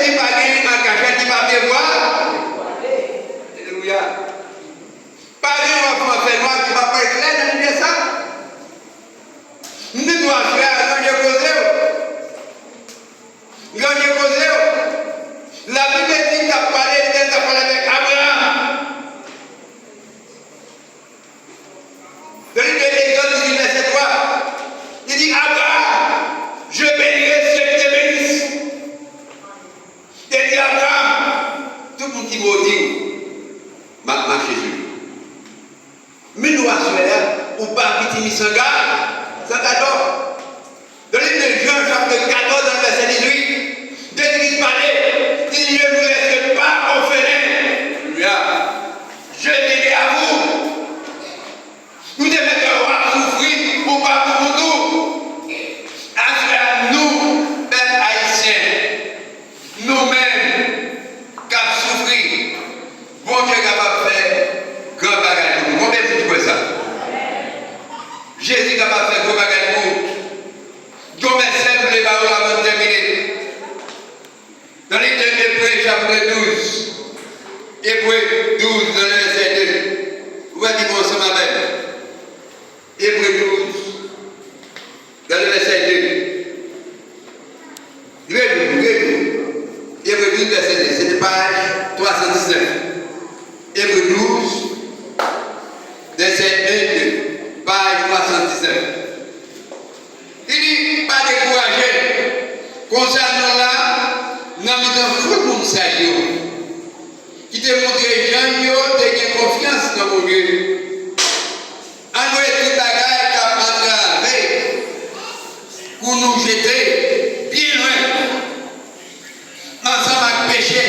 dit pas gagner ma cachette, il va me voir. Alléluia. Pas gagner enfant fait noir qui va pas être clair dans le ça. Nous devons faire un peu de la Bible dit qu'il a parlé avec Abraham. Dans l'Exode du verset 3, il dit Abraham, je bénirai ceux qui te bénissent. Il dit Abraham, tout le monde qui va dire, ma Jésus. Mais nous assurons, ou pas petit misanga, ça t'adore. Dans les de Jean, chapitre 14, dans le verset 18, Jésus parlait, il dit, je ne vous laisse pas orphelin. Je dirai à vous. Nous devons souffrir pour pas pour nous. Afin nous, peuple haïtien, nous-mêmes, qui souffrir, bon Dieu est capable de faire grand bagage pour nous. Combien de fois ça? Jésus est capable de faire grand bagage pour nous. Comme simple les paroles avant de terminer. Dans les Hébreux chapitre 12, Hébreux 12, dans le verset 2, vous allez dire ensemble avec. Hébreux 12, dans le verset 2. Hébreux 12, verset 2, c'est page 319. Hébreux 12, verset 1 et 2, page 319. Il dit, pas décourager. Concernant là, nous avons tout le monde sérieux. Qui te montre les gens, qui ont confiance dans mon Dieu. En vrai, tout bagage qui a entravé pour nous jeter bien loin. Ensemble avec péché,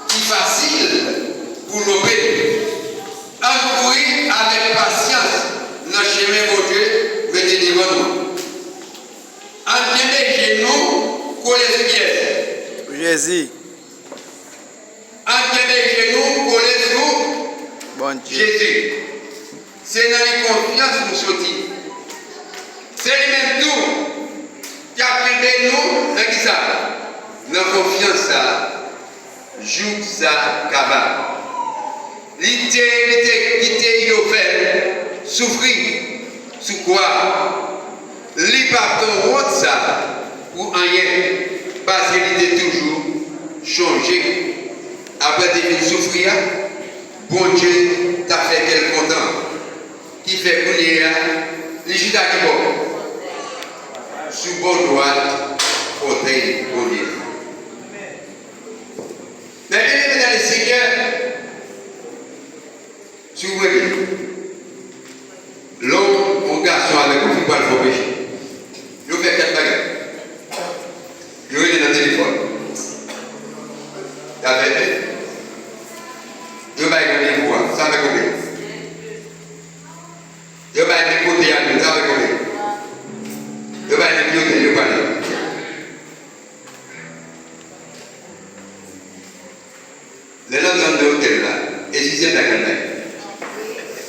qui est facile pour nous payer. Encourir avec patience dans le chemin de Dieu, mettez devant nous. Entendez genoux, collez sur pied. Jésus. Entendez genoux, collez sur Bon Dieu. Jésus. C'est dans les confiances nous sortir. C'est le même tout qui a pris nous dans qui ça? Dans confiance ça. Joue ça, cabane. L'idée qui offert, souffrir, sous quoi? L'hypaton route ça, ou rien, parce qu'il était toujours changé. Après de souffrir, bon Dieu t'a fait quel content, qui fait couler, les judas qui bon, sous bon droite, côté bon Dieu. Mais bien dans le Seigneur, si vous voulez, l'homme, mon garçon avec vous, il ne faut pas le péché. Je fais 4 bagages. Je vais dans le téléphone. Il y a 20. Je vais aller voir, ça va combien? Je vais aller côté à nous, ça va combien? Je vais aller côté, je vais aller. Les gens dans l'hôtel là, et si c'est la campagne.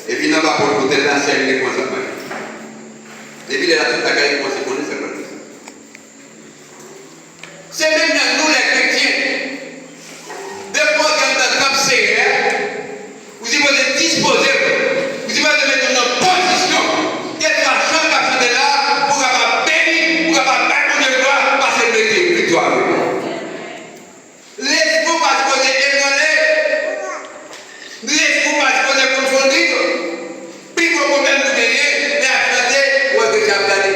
Et puis, dans l'hôtel là, c'est une réponse à moi. Et puis, il y a toute la caille qui commence à connaître ça. C'est même dans nous les chrétiens. Depuis qu'on est dans le sérieux, vous devez disposer, vous devez mettre dans une position, quelle soit la chambre à faire là, pour avoir béni, pour avoir battu de gloire, parce que vous êtes victoire. Laissez-vous parce que vous êtes ébranlé. Laissez-vous parce que vous êtes confondu. Puis vos problèmes vous gagnez, mais à chanter, où est-ce que tu as gagné?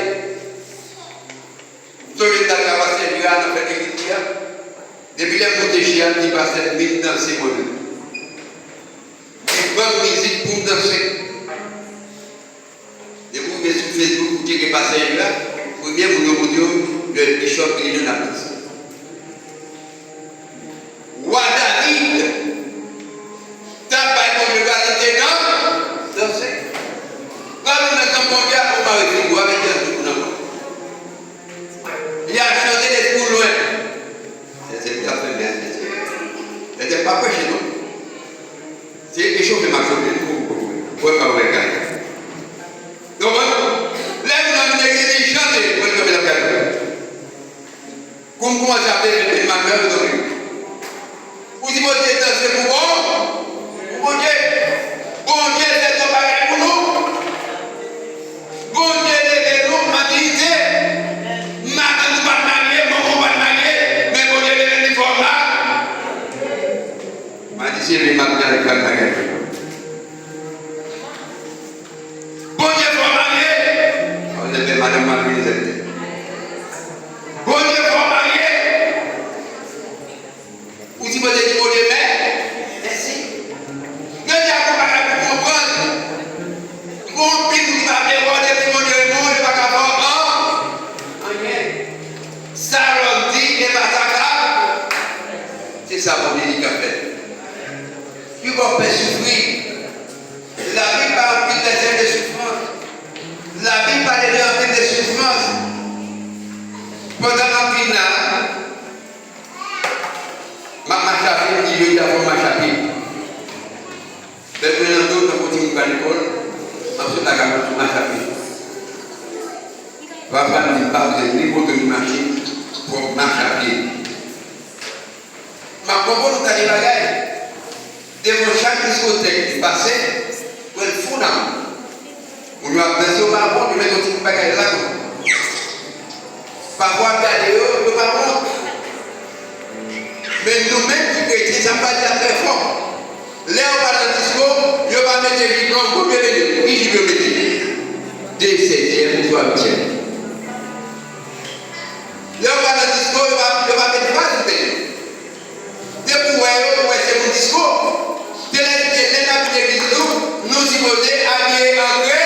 Vous avez traversé le Dieu dans le Église. Depuis les protégés, on dit pas cette minute danser. Bonne musique pour danser. Et vous mettez sur Facebook, vous dites que passez là, vous bien vous dire le bishop qui est dans la place. Roi David, t'as pas de rivalité dans danser. Quand on est en Cambodge, on va avec vous, avec un tout le il a chanté des coups loin. C'est tout à fait bien. C'était pas prêché, non? C'est échauffé ma chose. Pour pas vous regarder. Donc, là, vous avez des chanter pour le faire. Comme nous commençons à faire des mamelles de nous. Vous dites, c'est pour bon? Bon Dieu, c'est ton bagage pour nous. Bon Dieu, levez-nous, ma dignité. Madame, nous pas marier, maman pas marier, mais bon Dieu, levez-nous forme là. Ma dit, c'est les mamelles avec la bagage. Bon Dieu, faut marier. On lève madame Marie. Bon Dieu, faut marier. Ou si vous êtes bon Dieu, mais, merci. Ne dites pas pour comprendre. Bon, puis vous avez regardé mon Dieu, mon Dieu, pas capable. Ça leur dit, et pas ça. C'est ça, mon Dieu, qui a fait. Tu vas faire souffrir. La vie parle plus des ailes de souffrance. La vie parle des souffrances. Pendant la vie là, ma chapitre, il y a ma chapitre. Mais maintenant, nous continuons à l'école. Ensuite, la caméra, ma chapitre. Papa ne dit pas, vous êtes libre de nous marcher pour ma chapitre. Ma propos, nous avons des bagages. Devant chaque discothèque qui passait, pour être fou là. On lui a besoin de parler, on lui met un petit bagage là. Parfois, regardez, on ne peut pas voir. Mais nous-mêmes qui chrétiens, ça ne va pas dire très fort. Là, on parle de discours, on va mettre des diplômes pour bien venir. Qui je veux mettre? Des 16e, 3e. Là, on parle de discours, on va mettre pas de paix. Des pouvoirs, c'est mon discours. De l'église, nous supposons habiller en gré.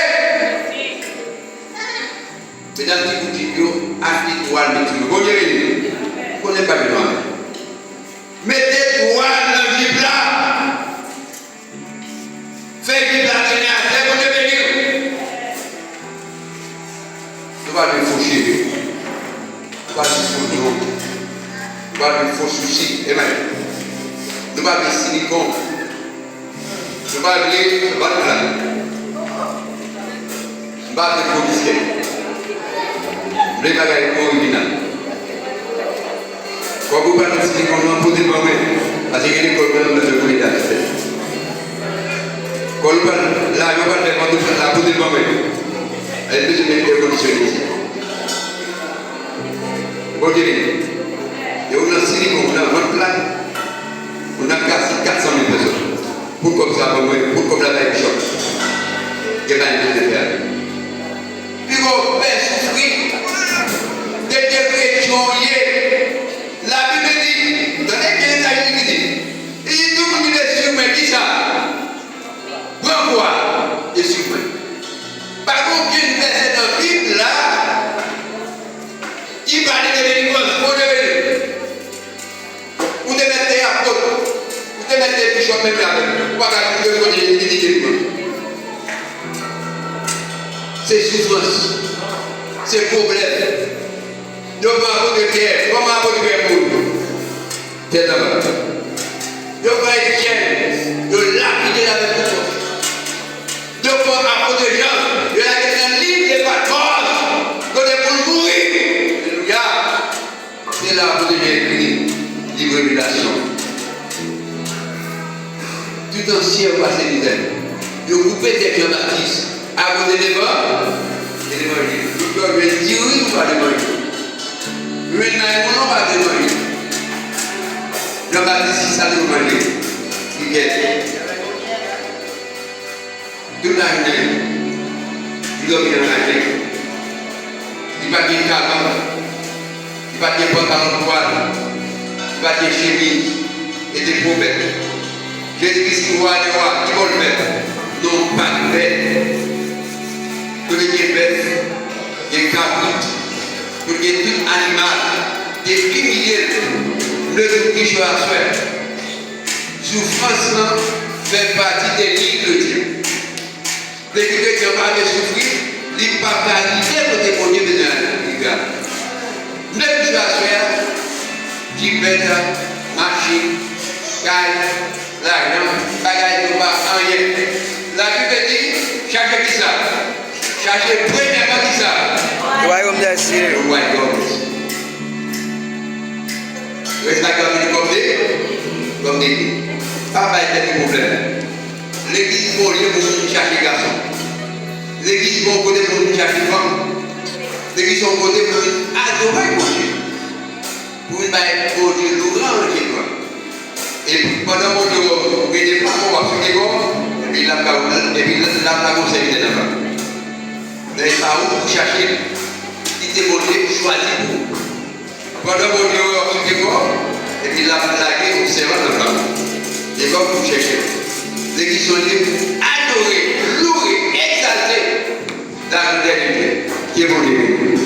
Mesdames et messieurs, habillez toile, mettez-le. Vous voyez, vous ne connaissez pas le nom. Mettez toile dans le vide là. Faites vide là, tenez à terre, vous devez venir. Nous allons le faux chéri. Nous allons le faux jour. Nous allons le faux souci. Amen. Nous allons le silicone. Nous allons le bâtiment. Nous allons le policier. Les bagages originaux. Quand vous parlez de ce qu'on a posé pour moi, parce qu'il y a des problèmes de sécurité. Quand vous parlez là, vous parlez quand vous la posez pour moi, elle peut se mettre en condition ici. Bon Dieu, et on a silicone, on a votre plan, on a cassé 400 000 personnes. Pour comme ça, pour comme la veille choc. Il y a une chose de faire. Puis vous faites souffrir. Des chrétiens, la Bible dit, donnez bien ça, il dit, il dit tout le monde est sur moi, qui ça? Pourquoi est sur moi? Par contre, il y a une verset dans la Bible là, qui parle de délivrance, pour devenir. Vous devez mettre apôtre, vous devez mettre bishop même avec, pour que vous devez donner délivrance. C'est souffrance, c'est problème. Nous avons un peu de pierre. Comment un peu de pierre pour nous? C'est d'abord. Nous avons une pierre. Nous lapider avec nous. Nous avons un peu de gens. Nous avons un livre de patron. Nous avons pour mourir. Alléluia. C'est là pour nous écrire. Livre de révélation. Tout ancien passé d'Israël. Nous coupons des Jean-Baptiste. Avant de l'évangile. Nous devons dire oui ou pas l'évangile. Nous n'avons pas de moyens. Nous avons dit ça de moyens. Tout la journée, il doit bien manger. Il va bien canon, il va bien pantalon poil, il va bien chemise et des prophètes. Jésus-Christ qui voit les rois, qui vont le faire. Non, pas de paix. Pour les bêtes, les caprices. Pour que tout animal, des milliers de tout qui soit à soi. Souffrance fait partie des lignes de Dieu. Les chrétiens pas de souffrir, ils ne peuvent pas arriver pour témoigner de la grâce. Même chose à soi, qui pète, machine, caille, l'argent, bagaille de pas rien. La Bible dit, cherchez qui ça? Cherchez premièrement qui ça? Le royaume des cieux. Le royaume. c'est pas comme des papa était un problème. L'église pour lui pour chercher garçon. L'église pour côté pour chercher femme. L'église pour côté pour adorer pour Dieu. Pour une baille pour Dieu, l'ouvrant qui doit. Et pendant mon jour, vous n'êtes pas pour voir ce qui est bon, et puis là, vous conseillez là-bas. Vous n'avez pas où chercher, quitter mon Dieu, choisir vous. Pendant mon jour, ce qui est bon, et puis là, vous observez là-bas. Et comme vous cherchez, l'église sont libres, adorer, louer, exalter dans le dernier qui est mon Dieu.